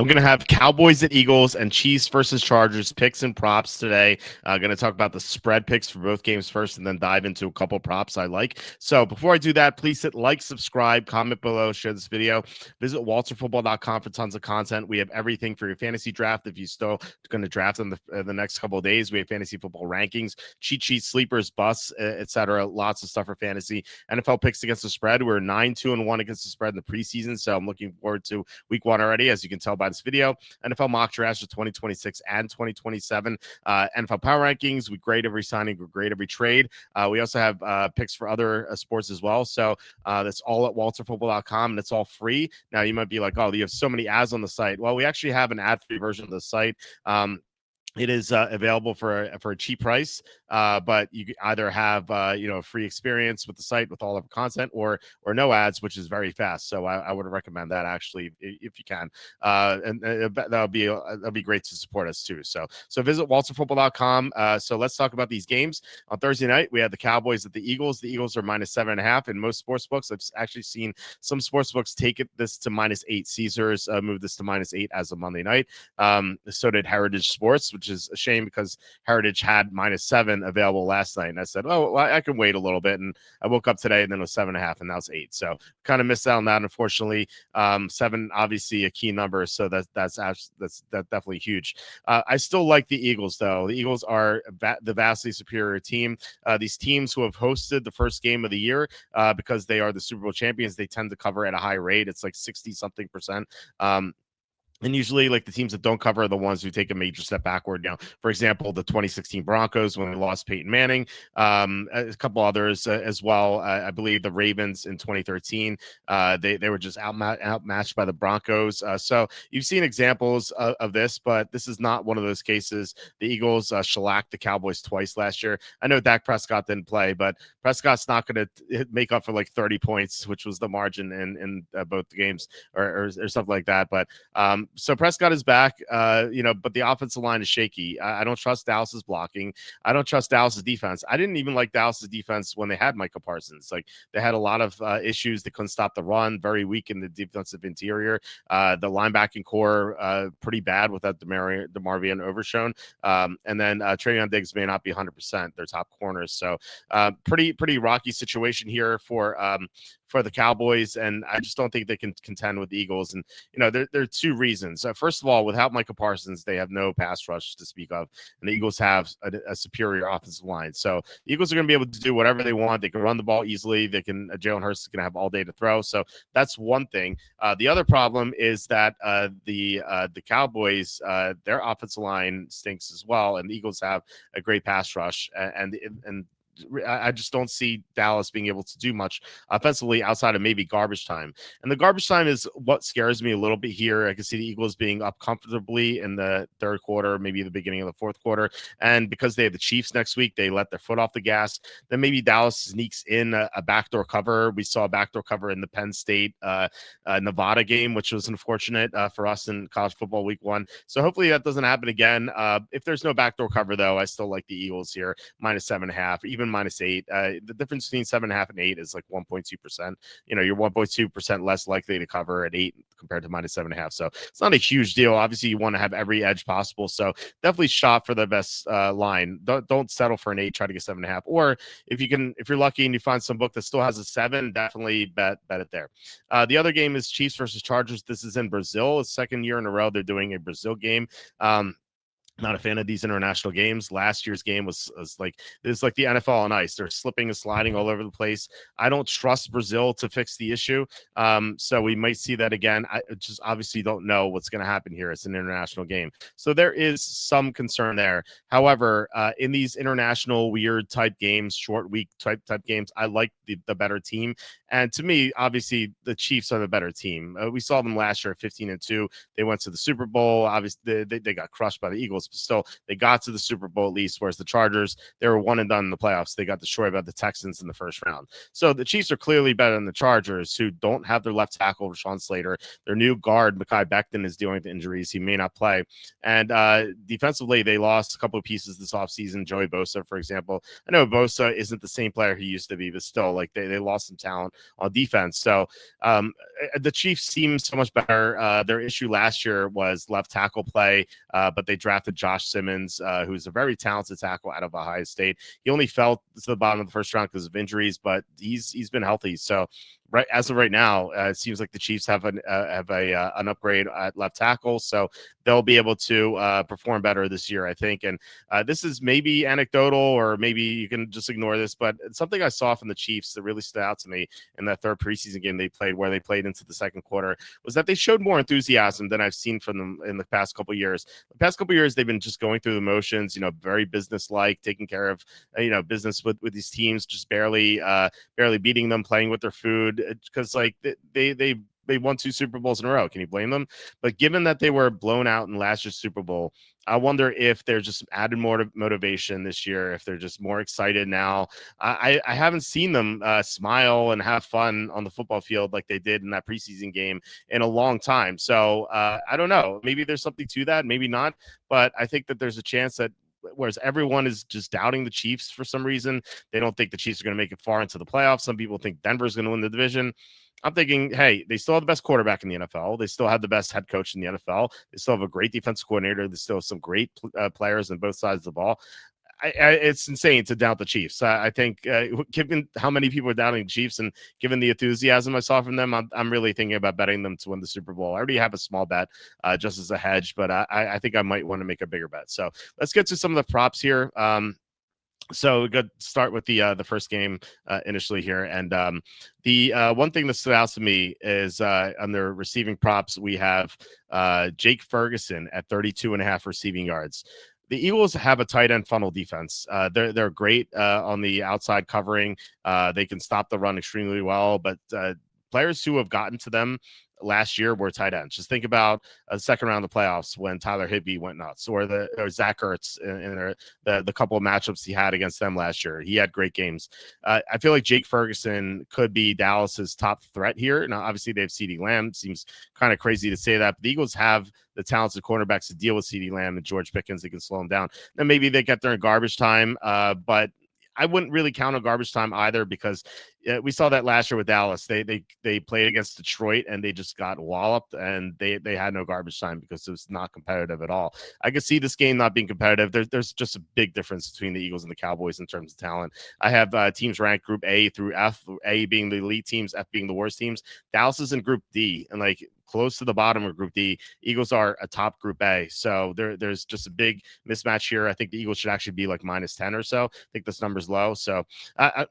I'm going to have Cowboys at Eagles and Chiefs versus Chargers picks and props today. Going to talk about the spread picks for both games first and then dive into a couple props I like. So before I do that, please hit like, subscribe, comment below, share this video. Visit walterfootball.com for tons of content. We have everything for your fantasy draft. If you're still going to draft in the next couple of days, we have fantasy football rankings, cheat sheets, sleepers, busts, etc. Lots of stuff for fantasy. NFL picks against the spread. We're 9-2-1 against the spread in the preseason. So I'm looking forward to week one already, as you can tell by this video. NFL mock drafts for 2026 and 2027. NFL power rankings. We grade every signing. We grade every trade. We also have picks for other sports as well. So that's all at walterfootball.com, and it's all free. Now, you might be like, oh, you have so many ads on the site. Well, we actually have an ad-free version of the site. It is available for a cheap price, but you either have a free experience with the site with all of the content, or no ads, which is very fast. So I would recommend that, actually, if you can, and that'll be great to support us too. So visit walterfootball.com. So let's talk about these games. On Thursday night, we had the Cowboys at the Eagles. The Eagles are -7.5 in most sports books. I've actually seen some sports books take this to -8. Caesars moved this to -8 as of Monday night. So did Heritage Sports, which is a shame because Heritage had -7 available last night. And I said, oh, well, I can wait a little bit. And I woke up today and then it was 7.5, and now it's 8. So kind of missed out on that, unfortunately. 7, obviously a key number. So that's definitely huge. I still like the Eagles, though. The Eagles are the vastly superior team. These teams who have hosted the first game of the year, because they are the Super Bowl champions, they tend to cover at a high rate. It's like 60-something%. And usually, like, the teams that don't cover are the ones who take a major step backward. For example, the 2016 Broncos, when they lost Peyton Manning, a couple others as well. I believe the Ravens in 2013, they were just outmatched by the Broncos. So you've seen examples of this, but this is not one of those cases. The Eagles shellacked the Cowboys twice last year. I know Dak Prescott didn't play, but Prescott's not going to make up for like 30 points, which was the margin in both the games, or something like that. But so Prescott is back, but the offensive line is shaky. I don't trust Dallas's blocking. I don't trust Dallas's defense. I didn't even like Dallas's defense when they had Micah Parsons. Like, they had a lot of issues. They couldn't stop the run, very weak in the defensive interior. The linebacking core, pretty bad without DeMarvion Overshown. And then Travion Diggs may not be 100%, their top corners. So pretty rocky situation here for the Cowboys, and I just don't think they can contend with the Eagles. And there are two reasons. First of all, without Micah Parsons, they have no pass rush to speak of, and the Eagles have a superior offensive line. So the Eagles are going to be able to do whatever they want. They can run the ball easily. They can. Jalen Hurts is going to have all day to throw. So that's one thing. The other problem is that the Cowboys, their offensive line stinks as well, and the Eagles have a great pass rush, and I just don't see Dallas being able to do much offensively outside of maybe garbage time. And the garbage time is what scares me a little bit here. I can see the Eagles being up comfortably in the third quarter, maybe the beginning of the fourth quarter. And because they have the Chiefs next week, they let their foot off the gas. Then maybe Dallas sneaks in a backdoor cover. We saw a backdoor cover in the Penn State Nevada game, which was unfortunate for us in college football week 1. So hopefully that doesn't happen again. If there's no backdoor cover, though, I still like the Eagles here, -7.5, even -8. The difference between 7.5 and 8 is like 1.2%. You're 1.2% less likely to cover at 8 compared to -7.5. So it's not a huge deal. Obviously, you want to have every edge possible. So definitely shot for the best line. Don't settle for an 8. Try to get 7.5. Or if you're lucky and you find some book that still has a 7, definitely bet it there. The other game is Chiefs versus Chargers. This is in Brazil. It's second year in a row they're doing a Brazil game. Not a fan of these international games. Last year's game was like the NFL on ice. They're slipping and sliding all over the place. I don't trust Brazil to fix the issue. So we might see that again. I just obviously don't know what's going to happen here. It's an international game. So there is some concern there. However, in these international weird type games, short week type games, I like the better team. And to me, obviously, the Chiefs are the better team. We saw them last year at 15-2. They went to the Super Bowl. Obviously, they got crushed by the Eagles. but still they got to the Super Bowl at least. Whereas the Chargers, they were one and done in the playoffs. They got destroyed by the Texans in the first round. So the Chiefs are clearly better than the Chargers, who don't have their left tackle, Rashawn Slater. Their new guard, Mekhi Becton, is dealing with injuries. He may not play. And defensively, they lost a couple of pieces this offseason. Joey Bosa, for example. I know Bosa isn't the same player he used to be, but still, like they lost some talent on defense. So the Chiefs seem so much better. Their issue last year was left tackle play, but they drafted Josh Simmons, who's a very talented tackle out of Ohio State. He only fell to the bottom of the first round because of injuries, but he's been healthy. So right as of right now, it seems like the Chiefs have an upgrade at left tackle, so they'll be able to perform better this year, I think. And this is maybe anecdotal, or maybe you can just ignore this, but it's something I saw from the Chiefs that really stood out to me in that third preseason game they played, where they played into the second quarter, was that they showed more enthusiasm than I've seen from them in the past couple of years. The past couple of years, they've been just going through the motions, very business-like, taking care of business with these teams, just barely beating them, playing with their food, because like they won 2 Super Bowls in a row. Can you blame them? But given that they were blown out in last year's Super Bowl, I wonder if they're just added more motivation this year, if they're just more excited now. I haven't seen them smile and have fun on the football field like they did in that preseason game in a long time. So I don't know. Maybe there's something to that, maybe not. But I think that there's a chance that, whereas everyone is just doubting the Chiefs for some reason, they don't think the Chiefs are going to make it far into the playoffs. Some people think Denver's going to win the division. I'm thinking, hey, they still have the best quarterback in the NFL. They still have the best head coach in the NFL. They still have a great defensive coordinator. They still have some great players on both sides of the ball. It's insane to doubt the Chiefs. I think, given how many people are doubting the Chiefs and given the enthusiasm I saw from them, I'm really thinking about betting them to win the Super Bowl. I already have a small bet just as a hedge, but I think I might want to make a bigger bet. So let's get to some of the props here. So we could start with the first game initially here, and the one thing that stood out to me is on their receiving props, we have Jake Ferguson at 32.5 receiving yards. The Eagles have a tight end funnel defense. They're great on the outside covering. They can stop the run extremely well, but players who have gotten to them last year were tight ends. Just think about a second round of the playoffs when Tyler Higbee went nuts, or Zach Ertz in the couple of matchups he had against them last year. He had great games. I feel like Jake Ferguson could be Dallas's top threat here. Now, obviously, they have CeeDee Lamb. Seems kind of crazy to say that, but the Eagles have the talented cornerbacks to deal with CeeDee Lamb and George Pickens. They can slow him down. Then maybe they get there in garbage time, but I wouldn't really count on garbage time either, because we saw that last year with Dallas. They played against Detroit and they just got walloped, and they had no garbage time because it was not competitive at all. I could see this game not being competitive. There's just a big difference between the Eagles and the Cowboys in terms of talent. I have teams ranked Group A through F, A being the elite teams, F being the worst teams. Dallas is in Group D, and like close to the bottom of Group D. Eagles are atop Group A. So there's just a big mismatch here. I think the Eagles should actually be like -10 or so. I think this number's low. So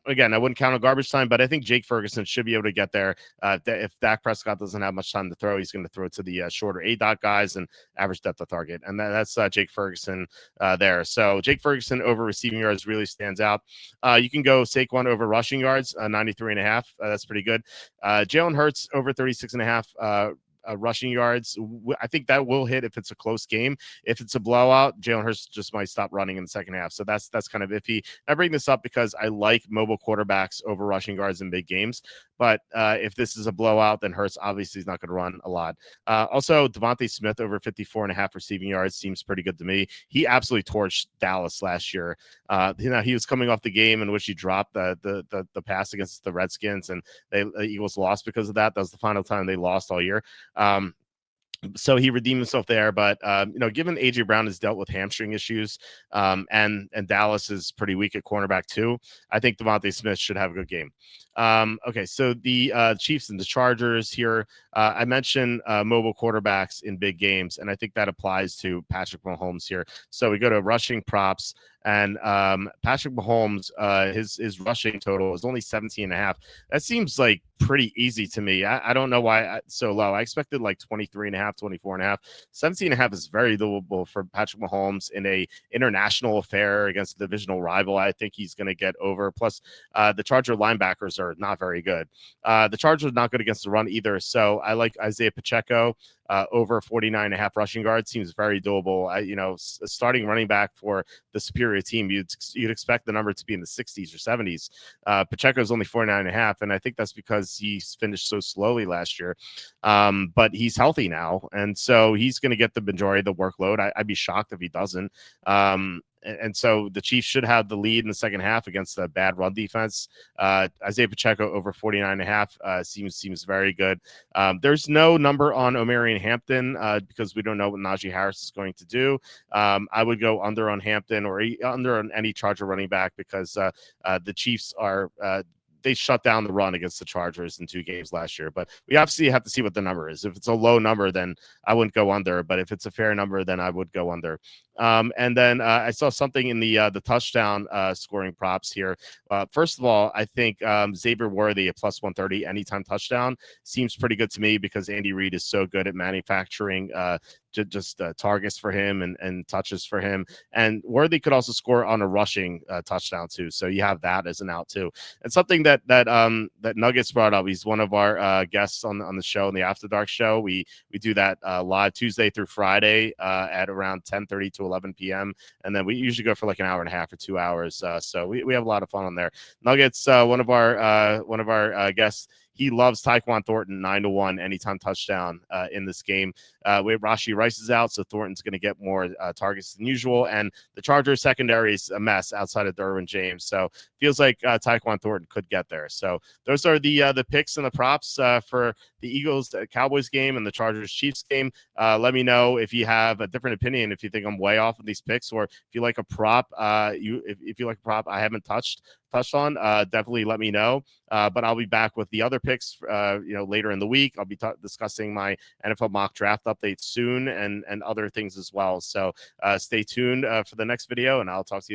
again, I wouldn't count on garbage time, but I think Jake Ferguson should be able to get there. If Dak Prescott doesn't have much time to throw, he's going to throw it to the shorter A-dot guys and average depth of target. And that's Jake Ferguson there. So Jake Ferguson over receiving yards really stands out. You can go Saquon over rushing yards, 93.5. That's pretty good. Jalen Hurts over 36.5. Rushing yards. I think that will hit if it's a close game. If it's a blowout, Jalen Hurts just might stop running in the second half. So that's kind of iffy. I bring this up because I like mobile quarterbacks over rushing yards in big games. But if this is a blowout, then Hurts obviously is not going to run a lot. Also, Devontae Smith over 54.5 receiving yards seems pretty good to me. He absolutely torched Dallas last year. He was coming off the game in which he dropped the pass against the Redskins, and the Eagles lost because of that. That was the final time they lost all year. So he redeemed himself there, but given AJ Brown has dealt with hamstring issues, and Dallas is pretty weak at cornerback too, I think Devontae Smith should have a good game. Okay, so the Chiefs and the Chargers here. I mentioned mobile quarterbacks in big games, and I think that applies to Patrick Mahomes here. So we go to rushing props, and Patrick Mahomes, his rushing total is only 17.5. That seems like pretty easy to me. I don't know why it's so low. I expected like 23.5, 24.5. 17.5 is very doable for Patrick Mahomes in a international affair against a divisional rival. I think he's going to get over. Plus, the Charger linebackers are not very good. The Chargers are not good against the run either. So I like Isaiah Pacheco over 49.5 rushing yards seems very doable. Starting running back for the superior team, you'd expect the number to be in the 60s or 70s. Pacheco's only 49.5, and I think that's because he finished so slowly last year. But he's healthy now, and so he's going to get the majority of the workload. I'd be shocked if he doesn't. And so the Chiefs should have the lead in the second half against the bad run defense. Isaiah Pacheco over 49.5 seems very good. There's no number on Omarion Hampton because we don't know what Najee Harris is going to do. I would go under on Hampton or under on any Charger running back because the Chiefs are they shut down the run against the Chargers in 2 games last year. But we obviously have to see what the number is. If it's a low number, then I wouldn't go under. But if it's a fair number, then I would go under. And then I saw something in the touchdown scoring props here. First of all, I think Xavier Worthy at plus 130 anytime touchdown seems pretty good to me because Andy Reid is so good at manufacturing just targets for him and touches for him. And Worthy could also score on a rushing touchdown too. So you have that as an out too. And something that Nuggets brought up. He's one of our guests on the show, in the After Dark show. We do that live Tuesday through Friday at around 10:30 to 11 p.m. And then we usually go for like an hour and a half or 2 hours. So we have a lot of fun on there. Nuggets, one of our guests. He loves Tyquan Thornton 9-1 anytime touchdown in this game. We have Rashee Rice is out, so Thornton's going to get more targets than usual. And the Chargers secondary is a mess outside of Derwin James. So feels like Tyquan Thornton could get there. So those are the picks and the props for the Eagles Cowboys game and the Chargers Chiefs game. Let me know if you have a different opinion, if you think I'm way off of these picks, or if you like a prop. If you like a prop I haven't touched on, definitely let me know. But I'll be back with the other picks, later in the week. I'll be discussing my NFL mock draft update soon and other things as well. So stay tuned for the next video, and I'll talk to you.